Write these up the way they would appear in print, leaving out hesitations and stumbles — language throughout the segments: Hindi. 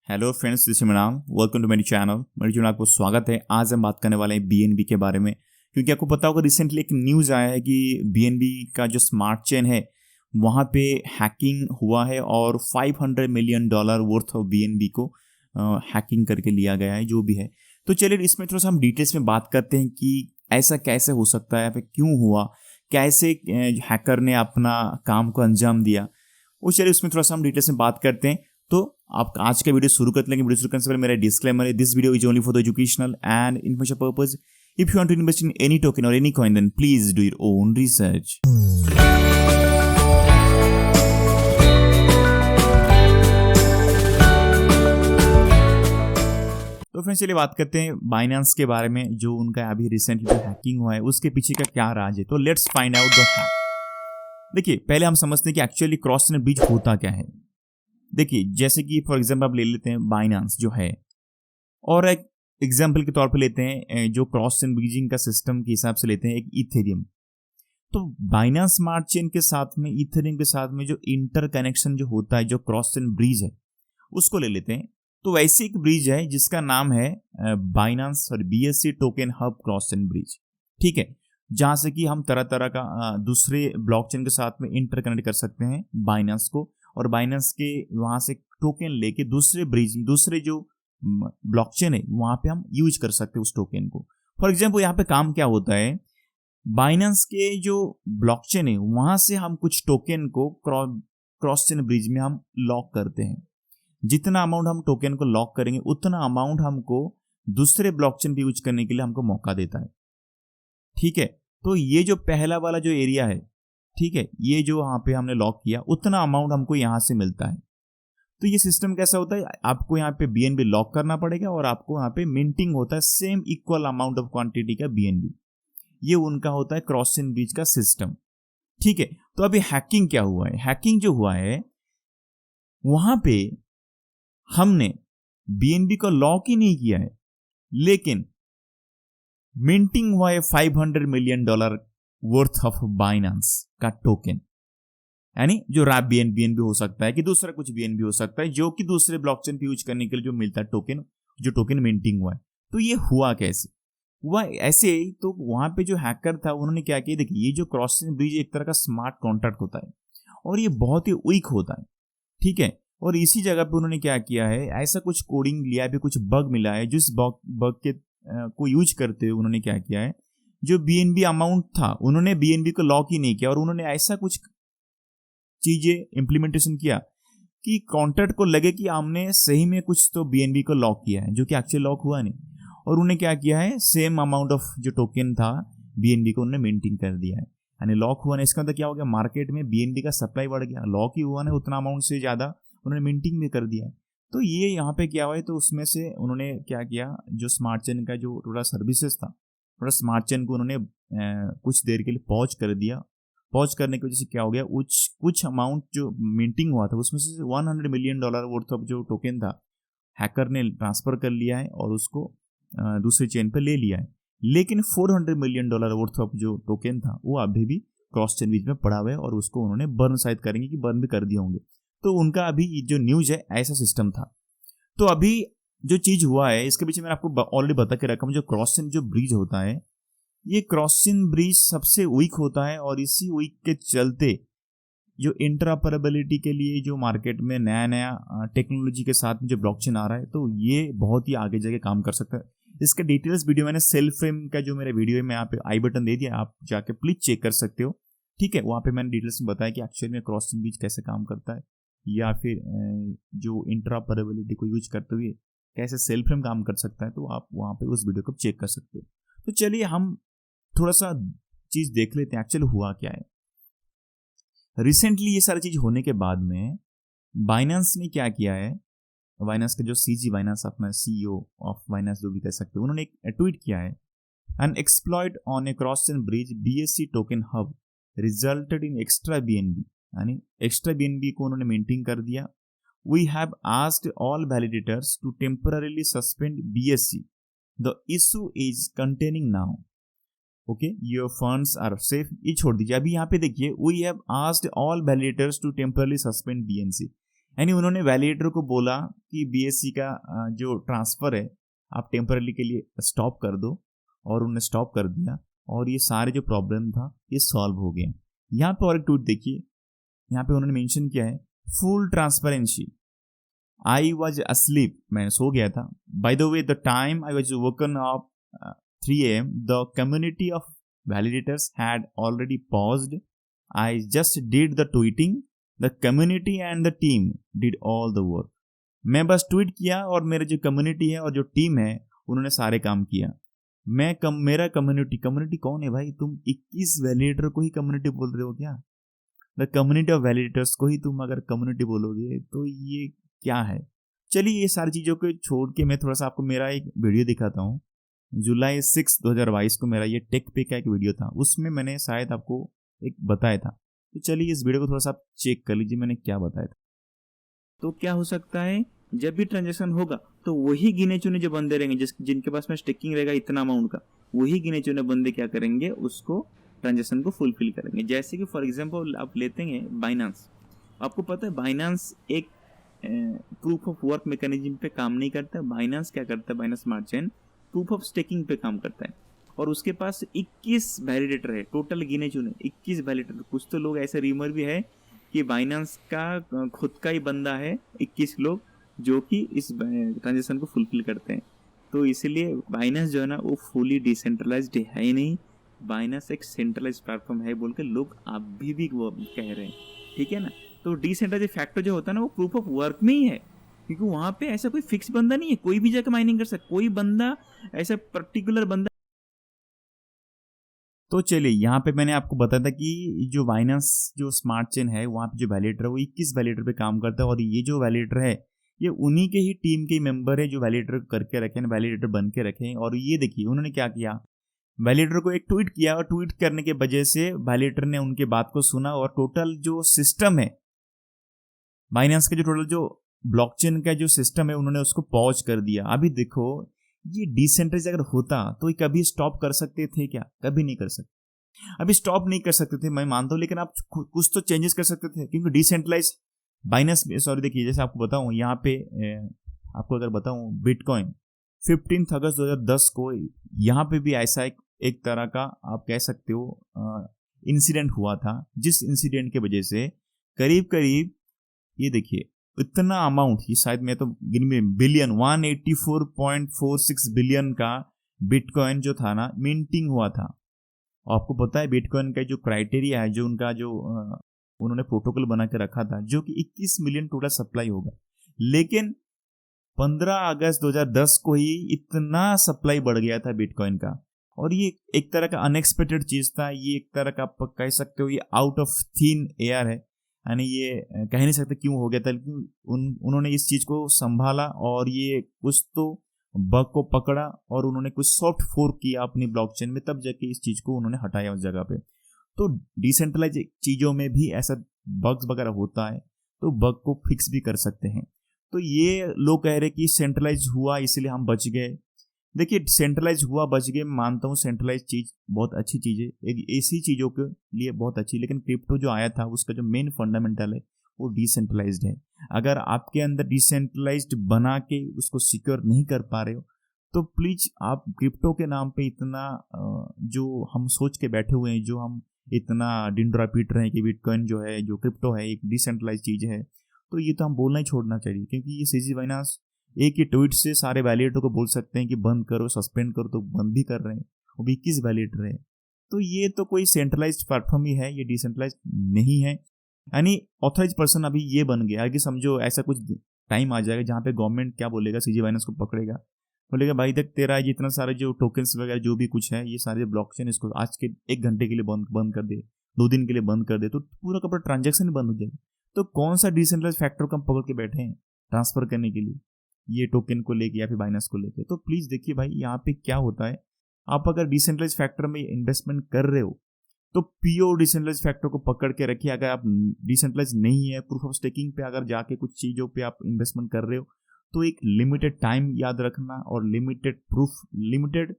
Hello friends, this is Mrinal. Welcome to मेरी चैनल। मेरे चैनल आपको स्वागत है। आज हम बात करने वाले हैं बीएनबी के बारे में, क्योंकि आपको पता होगा रिसेंटली एक न्यूज़ आया है कि बीएनबी का जो स्मार्ट चेन है वहाँ पे हैकिंग हुआ है और $500 मिलियन वर्थ ऑफ बीएनबी को हैकिंग करके लिया गया है, जो भी है। तो चलिए इसमें थोड़ा सा हम डिटेल्स में बात करते हैं कि ऐसा कैसे हो सकता है, क्यों हुआ, कैसे हैकर ने अपना काम को अंजाम दिया। और चलिए उसमें थोड़ा सा हम डिटेल्स में बात करते हैं। तो आप आज का वीडियो शुरू करते हैं। वीडियो शुरू करने से पहले मेरा डिस्क्लेमर है, this video is only for the educational and information purpose. If you want to invest in any token और any coin, then please do your own research. तो फ्रेंड्स चलिए बात करते हैं बाइनेंस के बारे में, जो उनका अभी रिसेंटली जो हैकिंग हुआ है उसके पीछे का क्या राज है। तो let's find out the hack. देखिए, पहले हम समझते हैं कि एक्चुअली क्रॉस चेन ब्रिज होता क्या है। देखिए, जैसे कि फॉर एग्जांपल आप ले लेते हैं बाइनेंस जो है, और एक एग्जांपल के तौर पे लेते हैं जो क्रॉस चेन ब्रिजिंग का सिस्टम के हिसाब से लेते हैं एक इथेरियम। तो बाइनेंस स्मार्ट चेन के साथ में इथेरियम के साथ में जो इंटर कनेक्शन जो होता है, जो क्रॉस चेन ब्रिज है, उसको ले लेते हैं। तो वैसे एक ब्रिज है जिसका नाम है बाइनेंस और BSc token hub cross chain bridge. ठीक है, जहां से कि हम तरह तरह का दूसरे ब्लॉकचेन के साथ में इंटरकनेक्ट कर सकते हैं बाइनेंस को, और बाइनेंस के वहां से टोकन लेके दूसरे ब्रिज, दूसरे जो ब्लॉकचेन है वहां पे हम यूज कर सकते हैं उस टोकन को। फॉर एग्जांपल यहाँ पे काम क्या होता है, बाइनेंस के जो ब्लॉकचेन है वहां से हम कुछ टोकन को क्रॉस चेन ब्रिज में हम लॉक करते हैं। जितना अमाउंट हम टोकन को लॉक करेंगे उतना अमाउंट हमको दूसरे ब्लॉकचेन पे यूज करने के लिए हमको मौका देता है। ठीक है, तो ये जो पहला वाला जो एरिया है, ठीक है, ये जो वहां पे हमने लॉक किया उतना अमाउंट हमको यहां से मिलता है। तो ये सिस्टम कैसा होता है, आपको यहाँ पे बीएनबी लॉक करना पड़ेगा और आपको यहाँ पे मिंटिंग होता है same equal amount of quantity का बीएनबी। ये उनका होता है क्रॉस चेन ब्रिज का सिस्टम। ठीक है, तो अभी हैकिंग क्या हुआ है, हैकिंग जो हुआ है वहां पे हमने बीएनबी को लॉक ही नहीं किया है, लेकिन मिंटिंग हुआ है $500 मिलियन वर्थ ऑफ बाइनेंस का टोकन। यानी जो रैप बीएनबी हो सकता है कि दूसरा कुछ बीएनबी हो सकता है, जो कि दूसरे ब्लॉकचेन पे यूज करने के लिए जो मिलता है टोकन, जो टोकन मिंटिंग हुआ है। तो ये हुआ कैसे, हुआ ऐसे ही। तो वहां पे जो हैकर था उन्होंने क्या किया, देखिए ये जो क्रॉस चेन ब्रिज एक तरह का स्मार्ट कॉन्ट्रैक्ट होता है और ये बहुत ही वीक होता है। ठीक है, और इसी जगह पे उन्होंने क्या किया है, ऐसा कुछ कोडिंग लिया है, कुछ बग मिला है, जिस बग के को यूज करते हुए उन्होंने क्या किया है, जो बीएनबी अमाउंट था उन्होंने बीएनबी को लॉक ही नहीं किया, और उन्होंने ऐसा कुछ चीजें इंप्लीमेंटेशन किया कि कॉन्ट्रैक्ट को लगे कि हमने सही में कुछ तो बीएनबी को लॉक किया है, जो कि एक्चुअली लॉक हुआ नहीं। और उन्होंने क्या किया है, सेम अमाउंट ऑफ जो टोकन था बीएनबी को उन्होंने मेंटेन कर दिया है। यानी लॉक हुआ नहीं, इसका मतलब क्या हो गया, मार्केट में बीएनबी का सप्लाई बढ़ गया। लॉक ही हुआ नहीं, उतना अमाउंट से ज्यादा उन्होंने मेंटेन भी कर दिया है। तो ये यहाँ पे क्या हुआ है, तो उसमें से उन्होंने क्या किया, जो स्मार्ट चेन का जो थोड़ा सर्विसेज था, थोड़ा स्मार्ट चेन को उन्होंने कुछ देर के लिए पॉज कर दिया। पॉज करने की वजह से क्या हो गया, कुछ अमाउंट जो मिंटिंग हुआ था उसमें से $100 मिलियन वर्थ ऑफ जो टोकन था हैकर ने ट्रांसफर कर लिया है और उसको दूसरे चेन पे ले लिया है। लेकिन $400 मिलियन वर्थ ऑफ जो टोकन था वो अभी भी क्रॉस चेन ब्रिज में पड़ा हुआ है, और उसको उन्होंने बर्न शायद करेंगे कि बर्न भी कर दिए होंगे। तो उनका अभी जो न्यूज है ऐसा सिस्टम था। तो अभी जो चीज हुआ है इसके पीछे मैंने आपको ऑलरेडी बता के रखा हूं, जो क्रॉस चेन जो ब्रिज होता है, ये क्रॉस चेन ब्रिज सबसे वीक होता है, और इसी वीक के चलते जो इंटरऑपरेबिलिटी के लिए जो मार्केट में नया नया टेक्नोलॉजी के साथ में जो ब्लॉकचेन आ रहा है, तो ये बहुत ही आगे जाके काम कर सकता है। इसका डिटेल्स वीडियो मैंने सेल्फ फ्रेम का जो मेरा वीडियो है, मैं यहाँ पे आई बटन दे दिया, आप जाके प्लीज चेक कर सकते हो। ठीक है, वहां पे मैंने डिटेल्स में बताया कि एक्चुअली में क्रॉस चेन ब्रिज कैसे काम करता है, या फिर जो इंटरऑपरेबिलिटी को यूज करते हुए कैसे सेल्फ फ्रेम काम कर सकता है। तो आप वहां पे उस वीडियो को चेक कर सकते हो। तो चलिए हम थोड़ा सा चीज देख लेते हैं एक्चुअली हुआ क्या है। रिसेंटली ये सारी चीज होने के बाद में बाइनेंस ने क्या किया है, बाइनेंस का जो सीजी बाइनेंस अपना सीईओ ऑफ बाइनेंस जो भी कह सकते हैं, उन्होंने एक ट्वीट किया है, an exploit on a cross chain bridge BSC token hub resulted in extra BNB. यानी एक्स्ट्रा बीएनबी को उन्होंने मेंटेन कर दिया। We have asked all validators to temporarily suspend BSC, the issue is containing now, okay, your funds are safe. ये छोड़ दीजिए, अभी यहाँ पे देखिए, we have asked all validators to temporarily suspend BNC. यानी उन्होंने वैलिडेटर को बोला कि BSC का जो ट्रांसफ़र है आप टेम्पररी के लिए स्टॉप कर दो, और उन्होंने स्टॉप कर दिया और ये सारे जो प्रॉब्लम था ये सॉल्व हो गया। यहाँ पे और एक ट्वीट देखिए, यहाँ पे उन्होंने मेंशन किया है full transparency, I was asleep, मैं सो गया था। By the way the time I was woken up 3 AM the community of validators had already paused, I just did the tweeting, the community and the team did all the work. मैं बस ट्वीट किया और मेरे जो कम्युनिटी है और जो टीम है उन्होंने सारे काम किया। मेरा कम्युनिटी कौन है भाई? तुम 21 वैलिडेटर को ही कम्युनिटी बोल रहे हो क्या? द कम्युनिटी ऑफ वैलिडेटर्स को ही तुम अगर कम्युनिटी बोलोगे तो ये क्या है? चलिए ये सारी चीज़ों को छोड़ के मैं थोड़ा सा आपको मेरा एक वीडियो दिखाता हूँ। जुलाई 6, 2022 को मेरा ये टेक पे का एक वीडियो था, उसमें मैंने शायद आपको एक बताया था। तो चलिए इस वीडियो को थोड़ा सा आप चेक कर लीजिए मैंने क्या बताया था। तो क्या हो सकता है, जब भी ट्रांजेक्शन होगा तो वही गिने चुने जो बंदे रहेंगे जिनके पास में स्टेकिंग रहेगा इतना अमाउंट का, वही गिने चुने बंदे क्या करेंगे, उसको ट्रांजेक्शन को फुलफिल करेंगे। जैसे कि फॉर एग्जांपल आप लेते हैं बाइनांस। आपको पता है बाइनांस एक प्रूफ ऑफ वर्क मैकेनिज्म पे काम नहीं करता है। बाइनांस क्या करता है, Binance smart chain proof of staking पे काम करता है, और उसके पास 21 वैलिडेटर है टोटल गिने चुने 21 वैलिडेटर। कुछ तो लोग ऐसे रीमर भी है कि बाइनांस का खुद का ही बंदा है 21 लोग जो कि इस ट्रांजेक्शन को फुलफिल करते हैं। तो इसलिए बाइनांस जो है ना वो फुली डिसेंट्रलाइज्ड है ही नहीं, बाइनांस एक सेंट्रलाइज प्लेटफॉर्म है बोल के लोग अभी भी वो कह रहे हैं, ठीक है ना। तो डिसेंट्रलाइज फैक्टर जो होता है ना वो प्रूफ ऑफ वर्क में ही है, क्योंकि वहाँ पे ऐसा कोई फिक्स बंदा नहीं है, कोई भी जाकर माइनिंग कर सकता, कोई बंदा ऐसा पर्टिकुलर बंदा। तो चलिए यहाँ पे मैंने आपको बताया था कि जो बाइनांस जो स्मार्ट चेन है वहाँ पे जो वैलिडेटर है वो 21 वैलिडेटर पे काम करता है, और ये जो वैलिडेटर है ये उन्हीं के ही टीम के मेंबर है जो वैलिडेटर करके रखे हैं, वैलिडेटर बन के रखे हैं। और ये देखिए उन्होंने क्या किया, वैलिडेटर को एक ट्वीट किया और ट्वीट करने के वजह से वैलिडेटर ने उनके बात को सुना और टोटल जो सिस्टम है बाइनांस का, जो टोटल जो ब्लॉकचेन का जो सिस्टम है उन्होंने उसको पॉज कर दिया। अभी देखो ये डिसेंट्रलाइज अगर होता तो ये कभी स्टॉप कर सकते थे क्या? कभी नहीं कर सकते। अभी स्टॉप नहीं कर सकते थे मैं मानता हूँ, लेकिन आप कुछ तो चेंजेस कर सकते थे, क्योंकि डिसेंट्रलाइज बाइनांस, सॉरी देखिए जैसे आपको बताऊं यहाँ पे आपको अगर बताऊं बिटकॉइन 15 अगस्त 2010 को यहाँ पे भी ऐसा एक तरह का आप कह सकते हो इंसिडेंट हुआ था, जिस इंसिडेंट के वजह से करीब करीब ये देखिए इतना अमाउंट, ये शायद मैं तो गिन में बिलियन 184.46 बिलियन का बिटकॉइन जो था ना मिंटिंग हुआ था। आपको पता है बिटकॉइन का जो क्राइटेरिया है, जो उनका जो उन्होंने प्रोटोकॉल बना के रखा था जो कि 21 मिलियन टोटल सप्लाई होगा, लेकिन 15 अगस्त 2010 को ही इतना सप्लाई बढ़ गया था बिटकॉइन का। और ये एक तरह का अनएक्सपेक्टेड चीज था, ये एक तरह का आप कह सकते हो ये आउट ऑफ थिन एयर है, यानी ये कह नहीं सकते क्यों हो गया था, लेकिन उन्होंने इस चीज को संभाला और ये कुछ तो बग को पकड़ा और उन्होंने कुछ सॉफ्ट फोर्क किया अपनी ब्लॉकचेन में, तब जाके इस चीज को उन्होंने हटाया उस जगह पे। तो डिसेंट्रलाइज चीजों में भी ऐसा बग्स वगैरह होता है तो बग को फिक्स भी कर सकते हैं। तो ये लोग कह रहे कि सेंट्रलाइज हुआ इसलिए हम बच गए। देखिए सेंट्रलाइज हुआ बच गए, मानता हूँ सेंट्रलाइज चीज बहुत अच्छी चीज है, एक ऐसी चीजों के लिए बहुत अच्छी, लेकिन क्रिप्टो जो आया था उसका जो मेन फंडामेंटल है वो डिसेंट्रलाइज्ड है। अगर आपके अंदर डिसेंट्रलाइज्ड बना के उसको सिक्योर नहीं कर पा रहे हो तो प्लीज आप क्रिप्टो के नाम पे इतना जो हम सोच के बैठे हुए हैं, जो हम इतना डिंडोरा पीट रहे हैं कि बिटकॉइन जो है जो क्रिप्टो है एक डिसेंट्रलाइज चीज है, तो ये तो हम बोलना ही छोड़ना चाहिए, क्योंकि ये सीजी बाइनांस एक ही ट्वीट से सारे वैलिडेटर को बोल सकते हैं कि बंद करो सस्पेंड करो, तो बंद भी कर रहे हैं, वो भी 21 वैलिडेटर है। तो ये तो कोई सेंट्रलाइज्ड प्लेटफॉर्म ही है, ये डिसेंट्रलाइज्ड नहीं है। यानी ऑथराइज पर्सन अभी ये बन गया कि समझो ऐसा कुछ टाइम आ जाएगा जहाँ पे गवर्नमेंट क्या बोलेगा, सीजी बाइनांस को पकड़ेगा, बोलेगा भाई देख तेरा जितना सारे जो टोकन्स वगैरह जो भी कुछ है ये सारे ब्लॉकचेन इसको आज के 1 घंटे के लिए बंद कर दे, 2 दिन के लिए बंद कर दे, तो पूरा का पूरा ट्रांजेक्शन बंद हो जाएगा। तो कौन सा डिसेंट्रलाइज फैक्टर को हम पकड़ के बैठे हैं ट्रांसफर करने के लिए, ये टोकन को लेके या फिर बाइनांस को लेके। तो प्लीज देखिए भाई यहाँ पे क्या होता है, आप अगर डिसेंट्रलाइज फैक्टर में इन्वेस्टमेंट कर रहे हो तो प्योर डिसेंट्रलाइज फैक्टर को पकड़ के रखिए। अगर आप डिसेंट्रलाइज नहीं है, प्रूफ ऑफ स्टेकिंग पे अगर जाके कुछ चीजों पे आप इन्वेस्टमेंट कर रहे हो तो एक लिमिटेड टाइम याद रखना और लिमिटेड प्रूफ, लिमिटेड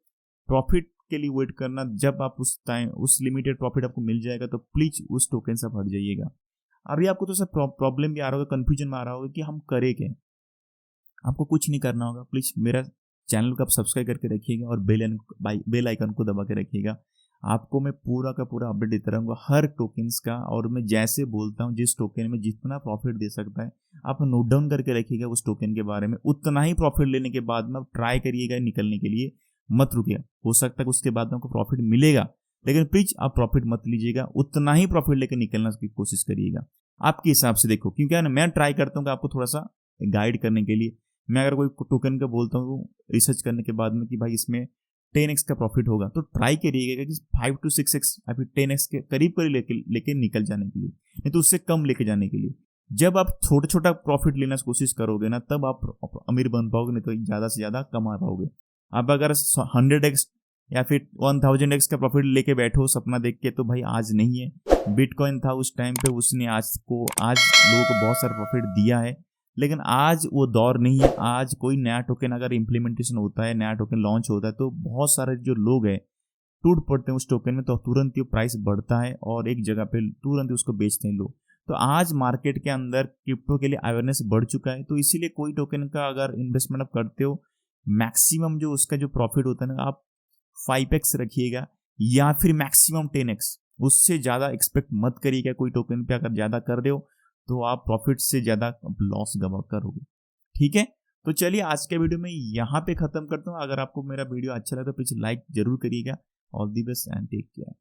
प्रॉफिट के लिए वेट करना। जब आप उस टाइम उस लिमिटेड प्रॉफिट आपको मिल जाएगा तो प्लीज उस टोकन से आप हट जाइएगा। अभी आपको तो सब प्रॉब्लम भी आ रहा होगा, कंफ्यूजन में आ रहा होगा कि हम करें क्या। आपको कुछ नहीं करना होगा, प्लीज मेरा चैनल को आप सब्सक्राइब करके रखिएगा और बेल आइकन को दबा के रखिएगा। आपको मैं पूरा का पूरा अपडेट देता रहूँगा हर टोकन्स का, और मैं जैसे बोलता हूँ जिस टोकन में जितना प्रॉफिट दे सकता है आप नोट डाउन करके रखिएगा उस टोकन के बारे में। उतना ही प्रॉफिट लेने के बाद में आप ट्राई करिएगा निकलने के लिए, मत रुकिए। हो सकता है उसके बाद में आपको प्रॉफिट मिलेगा, लेकिन प्लीज आप प्रॉफिट मत लीजिएगा, उतना ही प्रॉफिट लेकर निकलने की कोशिश करिएगा आपके हिसाब से। देखो क्योंकि ना मैं ट्राई करता हूँ आपको थोड़ा सा गाइड करने के लिए। मैं अगर कोई टोकन का बोलता हूँ रिसर्च करने के बाद में कि भाई इसमें 10x का प्रॉफिट होगा, तो ट्राई करिएगा कि 5 to 6x या फिर 10x के करीब लेके निकल जाने के लिए, नहीं तो उससे कम लेके जाने के लिए। जब आप छोटा छोटा प्रॉफिट लेने की कोशिश करोगे ना, तब आप अमीर बन पाओगे, नहीं तो ज़्यादा से ज़्यादा कमा पाओगे। आप अगर 100x या फिर 1000x का प्रॉफिट लेके बैठो सपना देख के, तो भाई आज नहीं है। बिटकॉइन था उस टाइम पे, उसने आज लोगों को बहुत सारा प्रॉफिट दिया है, लेकिन आज वो दौर नहीं है। आज कोई नया टोकन अगर इम्प्लीमेंटेशन होता है, नया टोकन लॉन्च होता है, तो बहुत सारे जो लोग हैं टूट पड़ते हैं उस टोकन में, तो तुरंत ही प्राइस बढ़ता है और एक जगह पे तुरंत ही उसको बेचते हैं लोग। तो आज मार्केट के अंदर क्रिप्टो के लिए अवेयरनेस बढ़ चुका है, तो इसीलिए कोई टोकन का अगर इन्वेस्टमेंट आप करते हो, मैक्सिमम जो उसका जो प्रॉफिट होता है ना, आप 5x रखिएगा या फिर मैक्सिमम 10x, उससे ज़्यादा एक्सपेक्ट मत करिएगा कोई टोकन पे। अगर ज़्यादा कर दे हो तो आप प्रॉफिट से ज़्यादा लॉस गवा करोगे, ठीक है। तो चलिए आज के वीडियो में यहाँ पे ख़त्म करता हूँ। अगर आपको मेरा वीडियो अच्छा लगा तो प्लीज़ लाइक जरूर करिएगा। All the best and take care.